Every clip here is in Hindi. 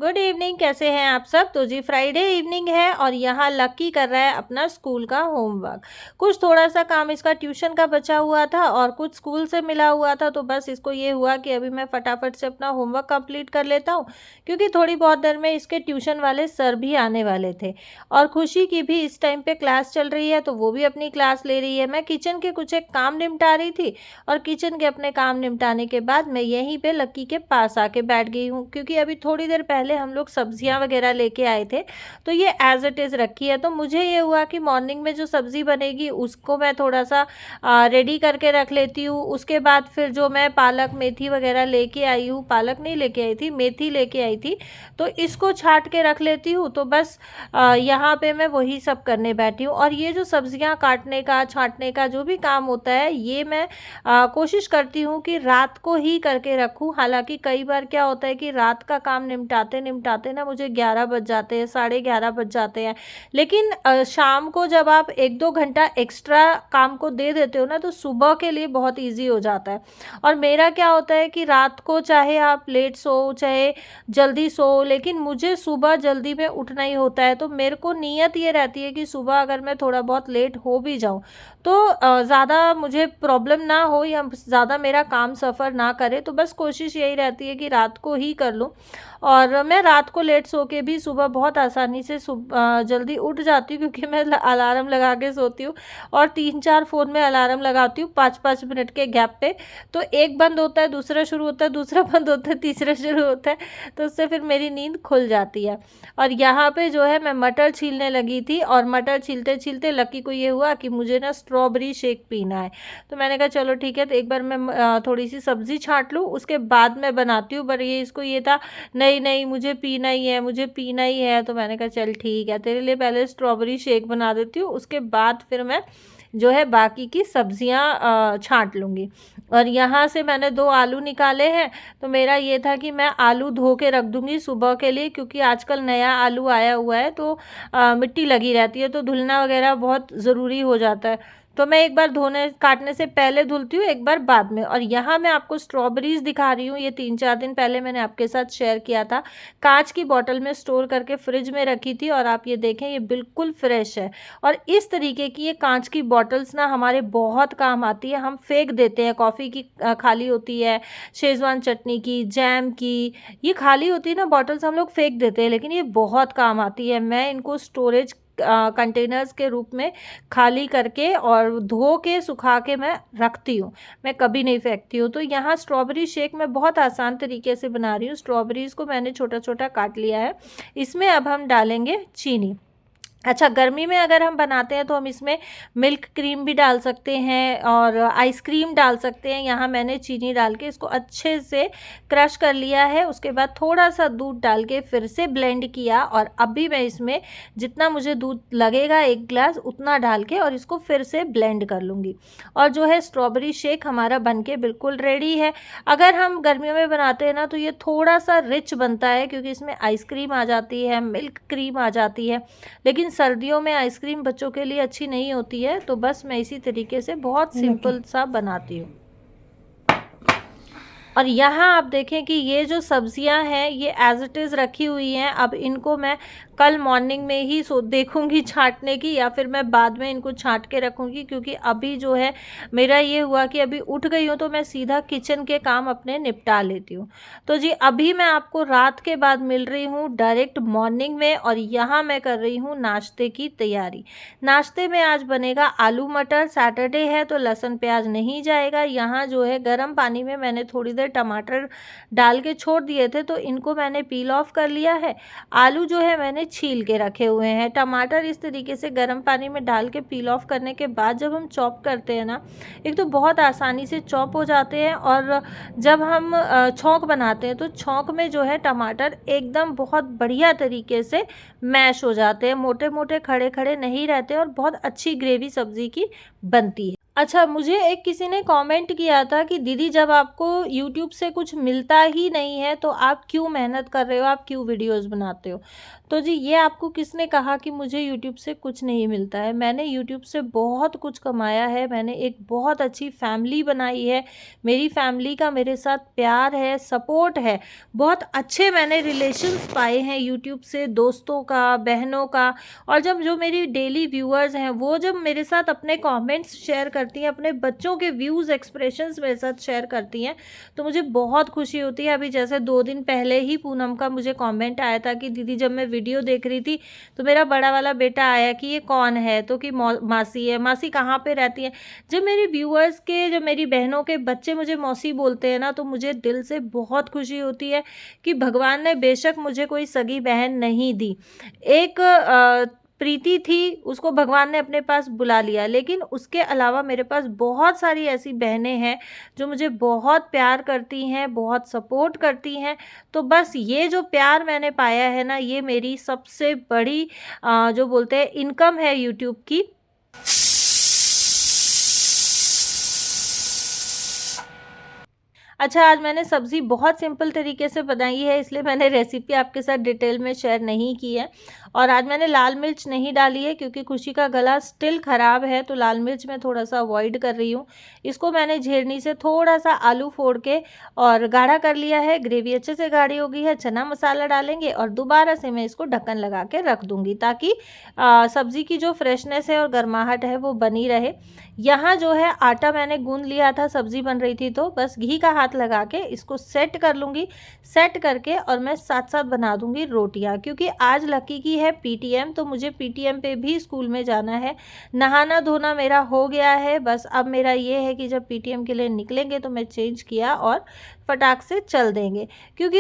गुड इवनिंग, कैसे हैं आप सब। तो जी फ्राइडे इवनिंग है और यहाँ लकी कर रहा है अपना स्कूल का होमवर्क। कुछ थोड़ा सा काम इसका ट्यूशन का बचा हुआ था और कुछ स्कूल से मिला हुआ था, तो बस इसको ये हुआ कि अभी मैं फटाफट से अपना होमवर्क कंप्लीट कर लेता हूँ, क्योंकि थोड़ी बहुत देर में इसके ट्यूशन वाले सर भी आने वाले थे। और खुशी की भी इस टाइम पे क्लास चल रही है, तो वो भी अपनी क्लास ले रही है। मैं किचन के कुछ एक काम निपटा रही थी और किचन के अपने काम निपटाने के बाद मैं यहीं पे लक्की के पास आके बैठ गई हूँ, क्योंकि अभी थोड़ी देर पहले हम लोग सब्जियां वगैरह लेके आए थे, तो ये एज इट इज़ रखी है। तो मुझे ये हुआ कि मॉर्निंग में जो सब्ज़ी बनेगी उसको मैं थोड़ा सा रेडी करके रख लेती हूँ। उसके बाद फिर जो मैं पालक मेथी वगैरह लेके आई हूँ, पालक नहीं लेके आई थी, मेथी लेके आई थी, तो इसको छाट के रख लेती हूँ। तो बस यहाँ पे मैं वही सब करने बैठी हूँ। और ये जो सब्जियां काटने का छाँटने का जो भी काम होता है, ये मैं कोशिश करती हूँ कि रात को ही करके रखूँ। हालांकि कई बार क्या होता है कि रात का काम निपटाते निपटाते ना मुझे 11 बज जाते हैं, 11:30 बज जाते हैं। लेकिन शाम को जब आप 1-2 घंटा एक्स्ट्रा काम को दे देते हो ना, तो सुबह के लिए बहुत ईजी हो जाता है। और मेरा क्या होता है कि रात को चाहे आप लेट सो चाहे जल्दी सो, लेकिन मुझे सुबह जल्दी में उठना ही होता है। तो मेरे को नीयत ये रहती है कि सुबह अगर मैं थोड़ा बहुत लेट हो भी जाऊँ, तो ज़्यादा मुझे प्रॉब्लम ना हो या ज़्यादा मेरा काम सफ़र ना करे। तो बस कोशिश यही रहती है कि रात को ही कर लूँ। और मैं रात को लेट सो के भी सुबह बहुत आसानी से जल्दी उठ जाती हूँ, क्योंकि मैं अलार्म लगा के सोती हूँ और 3-4 फ़ोन में अलार्म लगाती हूँ 5-5 मिनट के गैप पे। तो एक बंद होता है, दूसरा शुरू होता है, दूसरा बंद होता है, तीसरा शुरू होता है, तो उससे फिर मेरी नींद खुल जाती है। और यहाँ पे जो है मैं मटर छीलने लगी थी, और मटर छीलते छीलते लकी को ये हुआ कि मुझे ना स्ट्रॉबेरी शेक पीना है। तो मैंने कहा चलो ठीक है, तो एक बार मैं थोड़ी सी सब्ज़ी छाँट लूँ, उसके बाद मैं बनाती हूँ। पर ये इसको ये था, नहीं नहीं मुझे पीना ही है, मुझे पीना ही है। तो मैंने कहा चल ठीक है, तेरे लिए पहले स्ट्रॉबेरी शेक बना देती हूँ, उसके बाद फिर मैं जो है बाकी की सब्जियां छांट लूँगी। और यहाँ से मैंने 2 आलू निकाले हैं, तो मेरा ये था कि मैं आलू धो के रख दूँगी सुबह के लिए, क्योंकि आजकल नया आलू आया हुआ है, तो मिट्टी लगी रहती है, तो धुलना वगैरह बहुत ज़रूरी हो जाता है। तो मैं एक बार धोने काटने से पहले धुलती हूँ, एक बार बाद में। और यहाँ मैं आपको स्ट्रॉबेरीज़ दिखा रही हूँ, ये 3-4 दिन पहले मैंने आपके साथ शेयर किया था। कांच की बॉटल में स्टोर करके फ्रिज में रखी थी, और आप ये देखें ये बिल्कुल फ्रेश है। और इस तरीके की ये कांच की बॉटल्स ना हमारे बहुत काम आती है। हम फेंक देते हैं, कॉफ़ी की खाली होती है, शेज़वान चटनी की, जैम की, ये खाली होती है ना बॉटल्स, हम लोग फेंक देते हैं, लेकिन ये बहुत काम आती है। मैं इनको स्टोरेज कंटेनर्स के रूप में खाली करके और धो के सुखा के मैं रखती हूँ, मैं कभी नहीं फेंकती हूँ। तो यहाँ स्ट्रॉबेरी शेक मैं बहुत आसान तरीके से बना रही हूँ। स्ट्रॉबेरीज़ को मैंने छोटा छोटा काट लिया है। इसमें अब हम डालेंगे चीनी। अच्छा, गर्मी में अगर हम बनाते हैं तो हम इसमें मिल्क क्रीम भी डाल सकते हैं और आइसक्रीम डाल सकते हैं। यहाँ मैंने चीनी डाल के इसको अच्छे से क्रश कर लिया है, उसके बाद थोड़ा सा दूध डाल के फिर से ब्लेंड किया, और अभी मैं इसमें जितना मुझे दूध लगेगा 1 गिलास उतना डाल के और इसको फिर से ब्लेंड कर लूँगी। और जो है स्ट्रॉबेरी शेक हमारा बनके बिल्कुल रेडी है। अगर हम गर्मियों में बनाते हैं ना, तो ये थोड़ा सा रिच बनता है, क्योंकि इसमें आइसक्रीम आ जाती है, मिल्क क्रीम आ जाती है। लेकिन सर्दियों में आइसक्रीम बच्चों के लिए अच्छी नहीं होती है, तो बस मैं इसी तरीके से बहुत सिंपल सा बनाती हूँ। और यहाँ आप देखें कि ये जो सब्जियां हैं ये एज इट इज़ रखी हुई हैं। अब इनको मैं कल मॉर्निंग में ही देखूंगी छांटने की, या फिर मैं बाद में इनको छांट के रखूंगी, क्योंकि अभी जो है मेरा ये हुआ कि अभी उठ गई हूँ, तो मैं सीधा किचन के काम अपने निपटा लेती हूँ। तो जी अभी मैं आपको रात के बाद मिल रही हूँ डायरेक्ट मॉर्निंग में, और यहाँ मैं कर रही हूँ नाश्ते की तैयारी। नाश्ते में आज बनेगा आलू मटर। सैटरडे है तो लहसुन प्याज नहीं जाएगा। यहाँ जो है गर्म पानी में मैंने थोड़ी देर टमाटर डाल के छोड़ दिए थे, तो इनको मैंने पील ऑफ कर लिया है। आलू जो है मैंने छील के रखे हुए हैं। टमाटर इस तरीके से गर्म पानी में डाल के पील ऑफ करने के बाद जब हम चॉप करते हैं ना, एक तो बहुत आसानी से चॉप हो जाते हैं, और जब हम छौंक बनाते हैं तो छौंक में जो है टमाटर एकदम बहुत बढ़िया तरीके से मैश हो जाते हैं, मोटे मोटे खड़े खड़े नहीं रहते, और बहुत अच्छी ग्रेवी सब्जी की बनती है। अच्छा, मुझे एक किसी ने कमेंट किया था कि दीदी जब आपको यूट्यूब से कुछ मिलता ही नहीं है तो आप क्यों मेहनत कर रहे हो, आप क्यों वीडियोज़ बनाते हो? तो जी ये आपको किसने कहा कि मुझे यूट्यूब से कुछ नहीं मिलता है? मैंने यूट्यूब से बहुत कुछ कमाया है, मैंने एक बहुत अच्छी फैमिली बनाई है, मेरी फैमिली का मेरे साथ प्यार है, सपोर्ट है, बहुत अच्छे मैंने रिलेशंस पाए हैं यूट्यूब से, दोस्तों का, बहनों का। और जब जो मेरी डेली व्यूअर्स हैं वो जब मेरे साथ अपने कमेंट्स शेयर करती हैं, अपने बच्चों के व्यूज़ एक्सप्रेशंस मेरे साथ शेयर करती हैं, तो मुझे बहुत खुशी होती है। अभी जैसे 2 दिन पहले ही पूनम का मुझे कमेंट आया था कि दीदी जब मैं वीडियो देख रही थी तो मेरा बड़ा वाला बेटा आया कि ये कौन है, तो कि मासी है, मासी कहाँ पे रहती है। जब मेरी व्यूअर्स के, जब मेरी बहनों के बच्चे मुझे मौसी बोलते हैं ना, तो मुझे दिल से बहुत खुशी होती है कि भगवान ने बेशक मुझे कोई सगी बहन नहीं दी, एक प्रीति थी, उसको भगवान ने अपने पास बुला लिया, लेकिन उसके अलावा मेरे पास बहुत सारी ऐसी बहनें हैं जो मुझे बहुत प्यार करती हैं, बहुत सपोर्ट करती हैं। तो बस ये जो प्यार मैंने पाया है ना, ये मेरी सबसे बड़ी जो बोलते हैं इनकम है यूट्यूब की। अच्छा, आज मैंने सब्ज़ी बहुत सिंपल तरीके से बनाई है, इसलिए मैंने रेसिपी आपके साथ डिटेल में शेयर नहीं की है। और आज मैंने लाल मिर्च नहीं डाली है क्योंकि खुशी का गला स्टिल ख़राब है, तो लाल मिर्च मैं थोड़ा-सा अवॉइड कर रही हूँ। इसको मैंने झेरनी से थोड़ा-सा आलू फोड़ के और गाढ़ा कर लिया है, ग्रेवी अच्छे से गाढ़ी हो गई है, चना मसाला डालेंगे और दोबारा से मैं इसको ढक्कन लगा के रख दूँगी ताकि सब्ज़ी की जो फ्रेशनेस है और गर्माहट है वो बनी रहे। यहाँ जो है आटा मैंने गूँध लिया था, सब्ज़ी बन रही थी तो बस घी का हाथ लगा के इसको सेट कर लूँगी। सेट करके और मैं साथ-साथ बना दूँगी रोटियाँ, क्योंकि आज लकी की है पीटीएम, तो मुझे पीटीएम पे भी स्कूल में जाना है। नहाना-धोना मेरा हो गया है, बस अब मेरा ये है कि जब पीटीएम के लिए निकलेंगे तो मैं चेंज किया और फटाक से चल देंगे, क्योंकि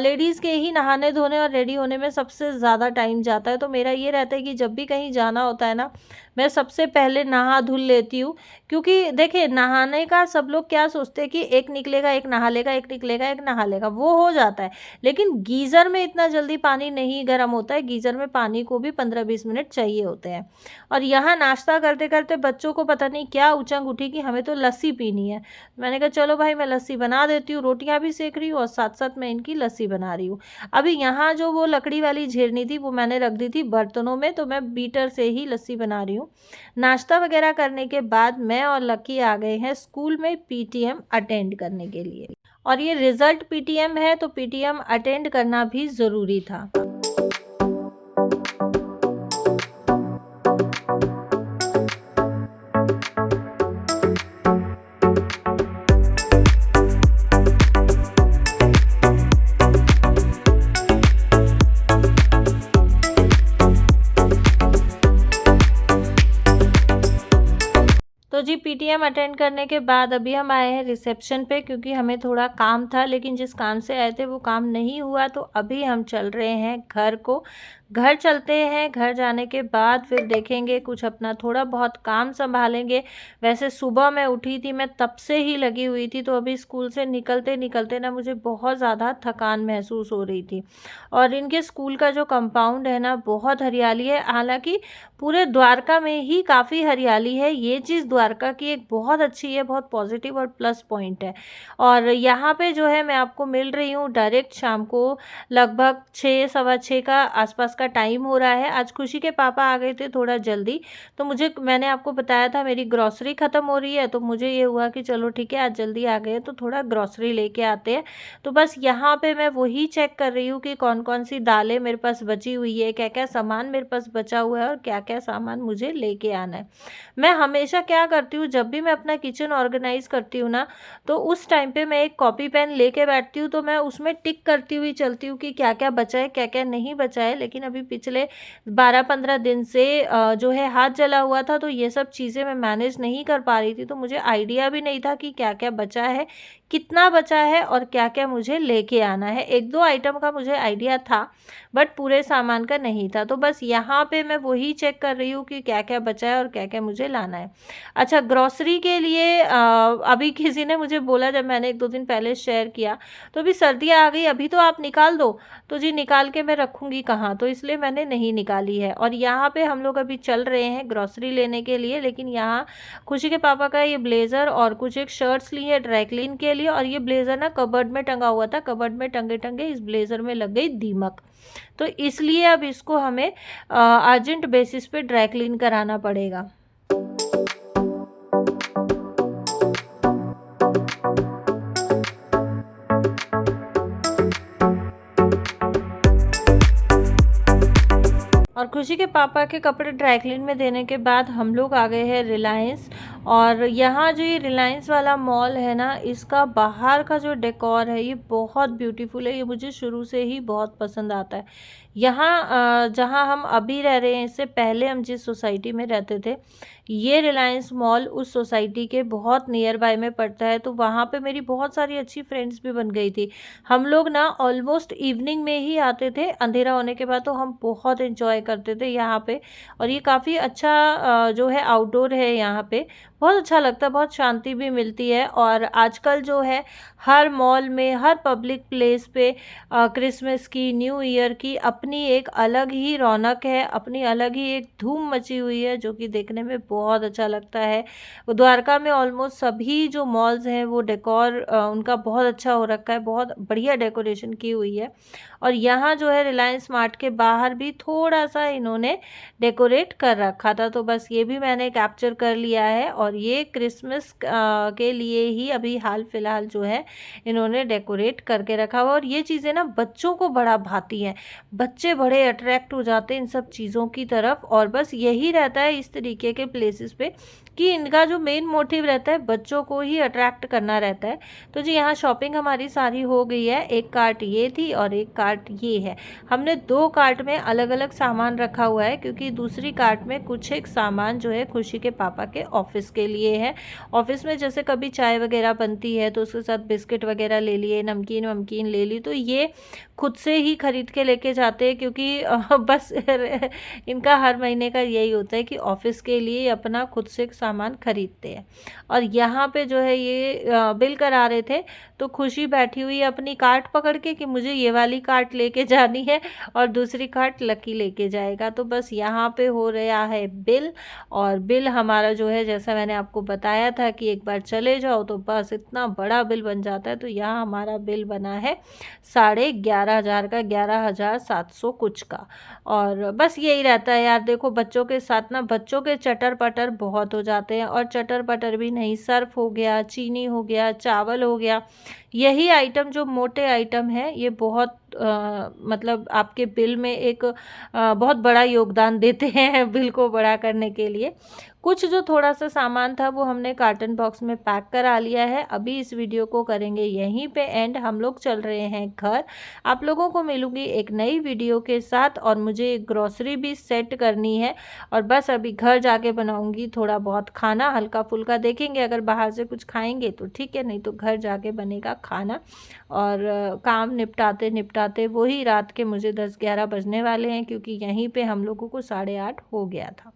लेडीज़ के ही नहाने-धोने और रेडी होने में सबसे ज़्यादा टाइम जाता है। तो मेरा ये रहता है कि जब भी कहीं जाना होता है ना, मैं सबसे पहले नहा-धुल लेती हूँ, क्योंकि देखिए नहाने का सब लोग क्या सोचते हैं कि एक निकलेगा, एक नहा लेगा, एक निकलेगा, एक नहा लेगा, वो हो जाता है। लेकिन गीज़र में इतना जल्दी पानी नहीं गर्म होता है, गीज़र में पानी को भी 15-20 मिनट चाहिए होते हैं। और यहाँ नाश्ता करते-करते बच्चों को पता नहीं क्या उचंग उठी कि हमें तो लस्सी पीनी है। मैंने कहा चलो भाई मैं लस्सी बना देती हूँ, रोटियाँ भी सेक रही हूँ और साथ-साथ मैं इनकी लस्सी बना रही हूँ। अभी यहाँ जो वो लकड़ी वाली झेरनी थी वो मैंने रख दी थी बर्तनों में, तो मैं बीटर से ही लस्सी बना रही हूँ। नाश्ता वगैरह करने के बाद मैं और लकी आ गए हैं स्कूल में पीटीएम अटेंड करने के लिए। और ये रिज़ल्ट पीटीएम है तो पीटीएम अटेंड करना भी ज़रूरी था। तो जी पीटीएम अटेंड करने के बाद अभी हम आए हैं रिसेप्शन पे, क्योंकि हमें थोड़ा काम था, लेकिन जिस काम से आए थे वो काम नहीं हुआ, तो अभी हम चल रहे हैं घर को। घर चलते हैं, घर जाने के बाद फिर देखेंगे, कुछ अपना थोड़ा बहुत काम संभालेंगे। वैसे सुबह मैं उठी थी, मैं तब से ही लगी हुई थी, तो अभी स्कूल से निकलते निकलते ना मुझे बहुत ज़्यादा थकान महसूस हो रही थी। और इनके स्कूल का जो कंपाउंड है ना, बहुत हरियाली है, हालांकि पूरे द्वारका में ही काफ़ी हरियाली है। ये चीज़ द्वारका की एक बहुत अच्छी है, बहुत पॉजिटिव और प्लस पॉइंट है। और यहाँ पे जो है मैं आपको मिल रही हूँ डायरेक्ट शाम को, लगभग 6 सवा 6 का आसपास का टाइम हो रहा है। आज खुशी के पापा आ गए थे थोड़ा जल्दी, तो मैंने आपको बताया था मेरी ग्रॉसरी ख़त्म हो रही है, तो मुझे ये हुआ कि चलो ठीक है आज जल्दी आ गए तो थोड़ा ग्रॉसरी लेके आते हैं। तो बस यहाँ पे मैं वही चेक कर रही हूँ कि कौन कौन सी दालें मेरे पास बची हुई है, क्या क्या सामान मेरे पास बचा हुआ है और क्या क्या सामान मुझे लेके आना है। मैं हमेशा क्या करती हूँ, जब भी मैं अपना किचन ऑर्गेनाइज करती हूँ ना, तो उस टाइम पे मैं एक कॉपी पेन लेके बैठती हूँ, तो मैं उसमें टिक करती हुई चलती हूँ कि क्या क्या बचा है, क्या क्या नहीं बचा है। लेकिन अभी पिछले 12-15 दिन से जो है हाथ जला हुआ था, तो ये सब चीज़ें मैं मैनेज नहीं कर पा रही थी, तो मुझे आइडिया भी नहीं था कि क्या क्या बचा है, कितना बचा है और क्या क्या मुझे लेके आना है। 1-2 आइटम का मुझे आइडिया था, बट पूरे सामान का नहीं था। तो बस यहाँ पे मैं वही चेक कर रही हूँ कि क्या क्या बचा है और क्या क्या मुझे लाना है। अच्छा, ग्रॉसरी के लिए अभी किसी ने मुझे बोला, जब मैंने 1-2 दिन पहले शेयर किया, तो अभी सर्दियाँ आ गई, अभी तो आप निकाल दो। तो जी निकाल के मैं रखूँगी कहाँ? तो इसलिए मैंने नहीं निकाली है। और यहाँ पे हम लोग अभी चल रहे हैं ग्रॉसरी लेने के लिए, लेकिन यहाँ खुशी के पापा का ये ब्लेज़र और कुछ एक शर्ट्स ली है ड्राई क्लीन के लिए, और ये ब्लेज़र ना कबर्ड में टंगा हुआ था। कबर्ड में टंगे-टंगे इस ब्लेज़र में लग गई दीमक। तो इसलिए अब इसको हमें अर्जेंट बेसिस पे ड्राई क्लीन कराना पड़ेगा। और खुशी के पापा के कपड़े ड्राई क्लीन में देने के बाद हम लोग आ गए हैं रिलायंस। और यहाँ जो ये रिलायंस वाला मॉल है ना, इसका बाहर का जो डेकोर है ये बहुत ब्यूटीफुल है। ये मुझे शुरू से ही बहुत पसंद आता है। यहाँ जहाँ हम अभी रह रहे हैं, इससे पहले हम जिस सोसाइटी में रहते थे, ये रिलायंस मॉल उस सोसाइटी के बहुत नियर बाय में पड़ता है। तो वहाँ पे मेरी बहुत सारी अच्छी फ्रेंड्स भी बन गई थी। हम लोग ना ऑलमोस्ट इवनिंग में ही आते थे, अंधेरा होने के बाद। तो हम बहुत एंजॉय करते थे यहाँ पे। और ये काफ़ी अच्छा जो है आउटडोर है यहाँ पे, बहुत अच्छा लगता है, बहुत शांति भी मिलती है। और आजकल जो है हर मॉल में, हर पब्लिक प्लेस पे क्रिसमस की, न्यू ईयर की अपनी एक अलग ही रौनक है, अपनी अलग ही एक धूम मची हुई है, जो कि देखने में बहुत अच्छा लगता है। द्वारका में ऑलमोस्ट सभी जो मॉल्स हैं वो डेकोर उनका बहुत अच्छा हो रखा है, बहुत बढ़िया डेकोरेशन की हुई है। और यहाँ जो है रिलायंस मार्ट के बाहर भी थोड़ा सा इन्होंने डेकोरेट कर रखा था, तो बस ये भी मैंने कैप्चर कर लिया है। और ये क्रिसमस के लिए ही अभी हाल फिलहाल जो है इन्होंने डेकोरेट करके रखा हुआ। और ये चीज़ें ना बच्चों को बड़ा भाती हैं, बच्चे बड़े अट्रैक्ट हो जाते हैं इन सब चीज़ों की तरफ। और बस यही रहता है इस तरीके के प्लेसेस पे कि इनका जो मेन मोटिव रहता है बच्चों को ही अट्रैक्ट करना रहता है। तो जी यहाँ शॉपिंग हमारी सारी हो गई है। एक कार्ट ये थी और एक कार्ट ये है। हमने 2 कार्ट में अलग अलग सामान रखा हुआ है, क्योंकि दूसरी कार्ट में कुछ एक सामान जो है खुशी के पापा के ऑफिस के लिए है। ऑफिस में जैसे कभी चाय वगैरह बनती है तो उसके साथ बिस्किट वगैरह ले लिए, नमकीन वमकीन ले ली, तो ये खुद से ही खरीद के लेके जाते हैं, क्योंकि बस इनका हर महीने का यही होता है कि ऑफिस के लिए अपना खुद से सामान खरीदते हैं। और यहाँ पे जो है ये बिल करा रहे थे, तो खुशी बैठी हुई है अपनी कार्ट पकड़ के कि मुझे ये वाली कार्ट लेके जानी है और दूसरी कार्ट लकी लेके जाएगा। तो बस यहाँ पे हो रहा है बिल। और बिल हमारा जो है, जैसा मैंने आपको बताया था कि एक बार चले जाओ तो बस इतना बड़ा बिल बन जाता है। तो यहाँ हमारा बिल बना है 11,500 का, 11,700 कुछ का। और बस यही रहता है यार, देखो बच्चों के साथ ना बच्चों के चटर पटर बहुत हो जाते हैं। और चटर पटर भी नहीं, सर्फ हो गया, चीनी हो गया, चावल हो गया, यही आइटम जो मोटे आइटम है ये बहुत मतलब आपके बिल में एक बहुत बड़ा योगदान देते हैं बिल को बड़ा करने के लिए। कुछ जो थोड़ा सा सामान था वो हमने कार्टन बॉक्स में पैक करा लिया है। अभी इस वीडियो को करेंगे यहीं पे एंड, हम लोग चल रहे हैं घर। आप लोगों को मिलूंगी एक नई वीडियो के साथ। और मुझे ग्रॉसरी भी सेट करनी है, और बस अभी घर जाके बनाऊंगी थोड़ा बहुत खाना, हल्का फुल्का देखेंगे, अगर बाहर से कुछ खाएंगे तो ठीक है, नहीं तो घर जाके बनेगा खाना। और काम निपटाते निपटाते वही रात के मुझे 10-11 बजने वाले हैं, क्योंकि यहीं पे हम लोगों को 8:30 हो गया था।